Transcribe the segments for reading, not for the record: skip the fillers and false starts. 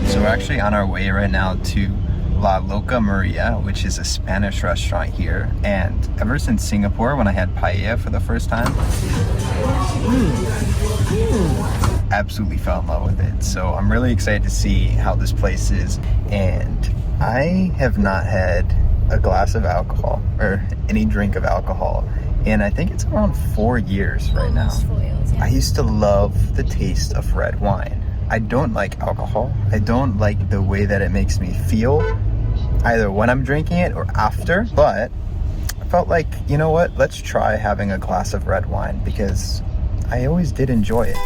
So we're actually on our way right now to La Loca Maria, which is a Spanish restaurant here. And ever since Singapore, when I had paella for the first time, absolutely fell in love with it. So I'm really excited to see how this place is. And I have not had a glass of alcohol or any drink of alcohol, and I think it's around 4 years right now. Almost 4 years, yeah. I used to love the taste of red wine. I don't like alcohol. I don't like the way that it makes me feel, either when I'm drinking it or after, but I felt like, you know what, let's try having a glass of red wine because I always did enjoy it.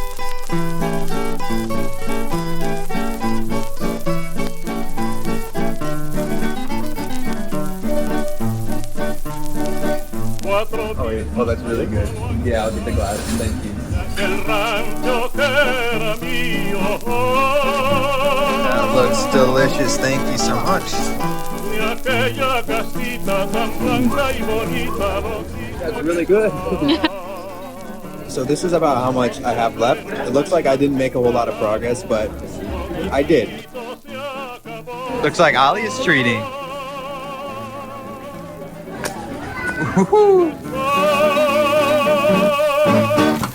Oh, that's really good. Yeah, I'll get the glass. Thank you. That looks delicious. Thank you so much. That's really good. So this is about how much I have left. It looks like I didn't make a whole lot of progress, but I did. Looks like Ali is treating.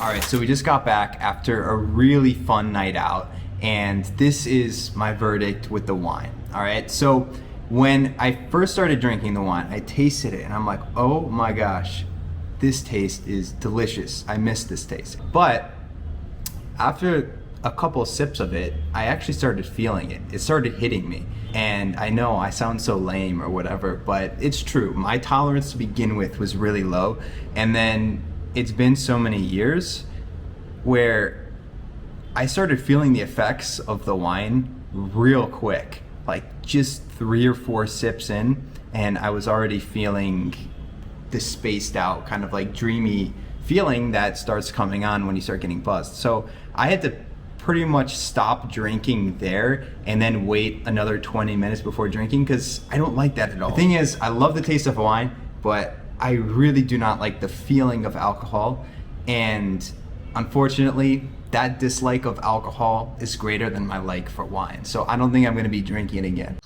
Alright, so we just got back after a really fun night out, and this is my verdict with the wine. Alright, so when I first started drinking the wine, I tasted it and I'm like, oh my gosh, this taste is delicious. I miss this taste. But after a couple sips of it, I actually started feeling it. It started hitting me. And I know I sound so lame or whatever, but it's true. My tolerance to begin with was really low. And then it's been so many years where I started feeling the effects of the wine real quick. Like just 3 or 4 sips in, and I was already feeling this spaced out, kind of like dreamy feeling that starts coming on when you start getting buzzed. So I had to pretty much stop drinking there and then wait another 20 minutes before drinking because I don't like that at all. The thing is, I love the taste of wine, but I really do not like the feeling of alcohol. And unfortunately, that dislike of alcohol is greater than my like for wine. So I don't think I'm gonna be drinking it again.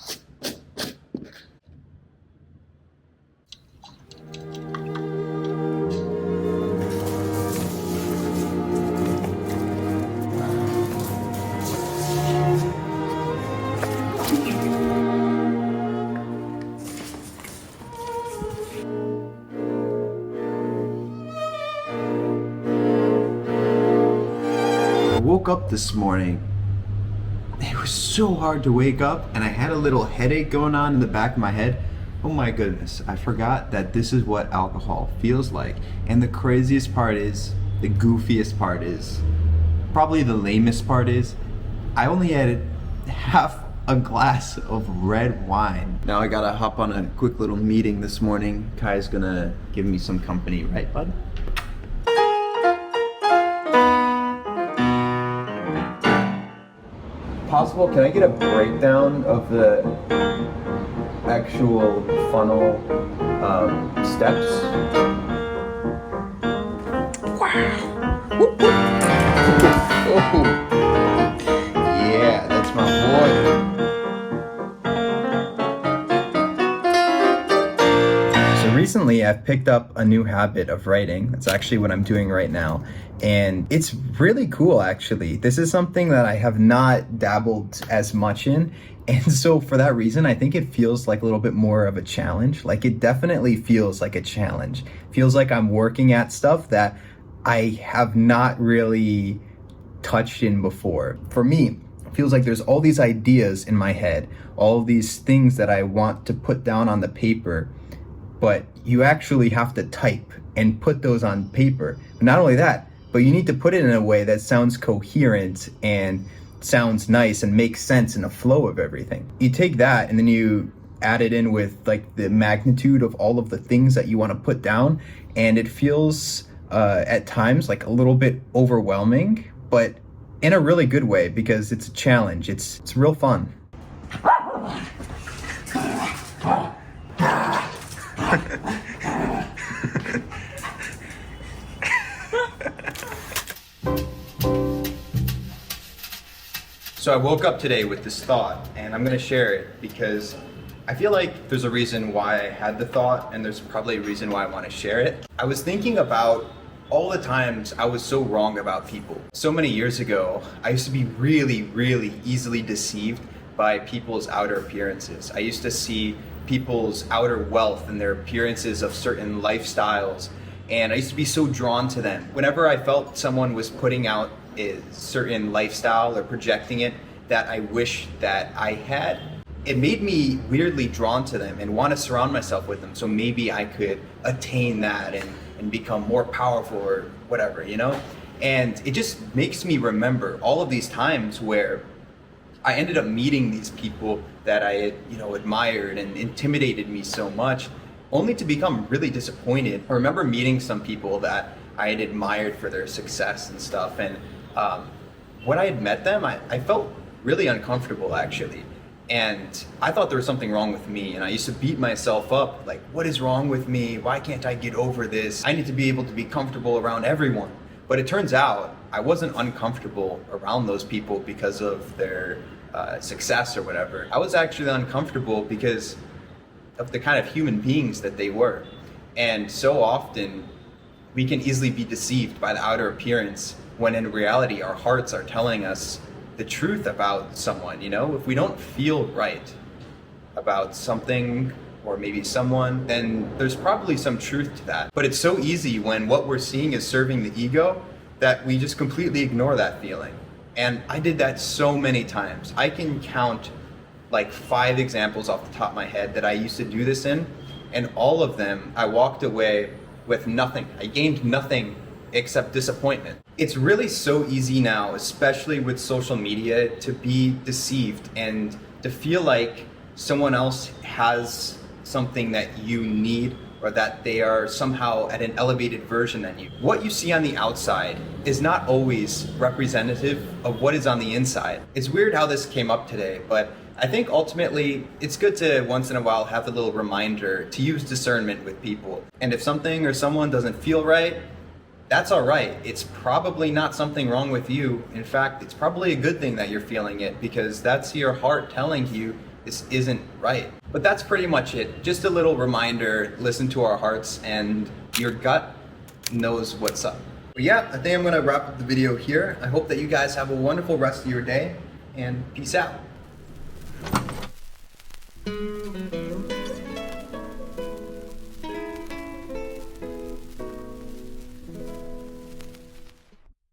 Woke up this morning. It was so hard to wake up, and I had a little headache going on in the back of my head. Oh my goodness, I forgot that this is what alcohol feels like. And the craziest part is, the goofiest part is, probably the lamest part is, I only had half a glass of red wine. Now I gotta hop on a quick little meeting this morning. Kai's gonna give me some company, right bud? Possible, can I get a breakdown of the actual funnel steps? Wow! Whoop, whoop. Oh. Yeah, that's my boy. So recently I've picked up a new habit of writing. That's actually what I'm doing right now. And it's really cool, actually. This is something that I have not dabbled as much in. And so for that reason, I think it feels like a little bit more of a challenge. Like it definitely feels like a challenge. Feels like I'm working at stuff that I have not really touched in before. For me, it feels like there's all these ideas in my head, all these things that I want to put down on the paper, but you actually have to type and put those on paper. But not only that, but you need to put it in a way that sounds coherent and sounds nice and makes sense in the flow of everything. You take that and then you add it in with like the magnitude of all of the things that you want to put down, and it feels at times like a little bit overwhelming, but in a really good way because it's a challenge. It's real fun. So I woke up today with this thought, and I'm gonna share it because I feel like there's a reason why I had the thought, and there's probably a reason why I want to share it. I was thinking about all the times I was so wrong about people. So many years ago, I used to be really easily deceived by people's outer appearances. I used to see people's outer wealth and their appearances of certain lifestyles, and I used to be so drawn to them. Whenever I felt someone was putting out a certain lifestyle or projecting it that I wish that I had, it made me weirdly drawn to them and want to surround myself with them so maybe I could attain that and become more powerful or whatever, you know? And it just makes me remember all of these times where I ended up meeting these people that I had, admired and intimidated me so much, only to become really disappointed. I remember meeting some people that I had admired for their success and stuff, and when I had met them, I felt really uncomfortable actually. And I thought there was something wrong with me, and I used to beat myself up, like, what is wrong with me? Why can't I get over this? I need to be able to be comfortable around everyone. But it turns out I wasn't uncomfortable around those people because of their success or whatever. I was actually uncomfortable because of the kind of human beings that they were. And so often we can easily be deceived by the outer appearance when in reality our hearts are telling us the truth about someone. If we don't feel right about something or maybe someone, then there's probably some truth to that. But it's so easy when what we're seeing is serving the ego that we just completely ignore that feeling. And I did that so many times. I can count like 5 examples off the top of my head that I used to do this in, and all of them I walked away with nothing. I gained nothing except disappointment. It's really so easy now, especially with social media, to be deceived and to feel like someone else has something that you need, or that they are somehow at an elevated version than you. What you see on the outside is not always representative of what is on the inside. It's weird how this came up today, but I think ultimately it's good to once in a while have a little reminder to use discernment with people. And if something or someone doesn't feel right, that's all right. It's probably not something wrong with you. In fact, it's probably a good thing that you're feeling it, because that's your heart telling you this isn't right. But that's pretty much it. Just a little reminder, listen to our hearts, and your gut knows what's up. But yeah, I think I'm gonna wrap up the video here. I hope that you guys have a wonderful rest of your day, and peace out.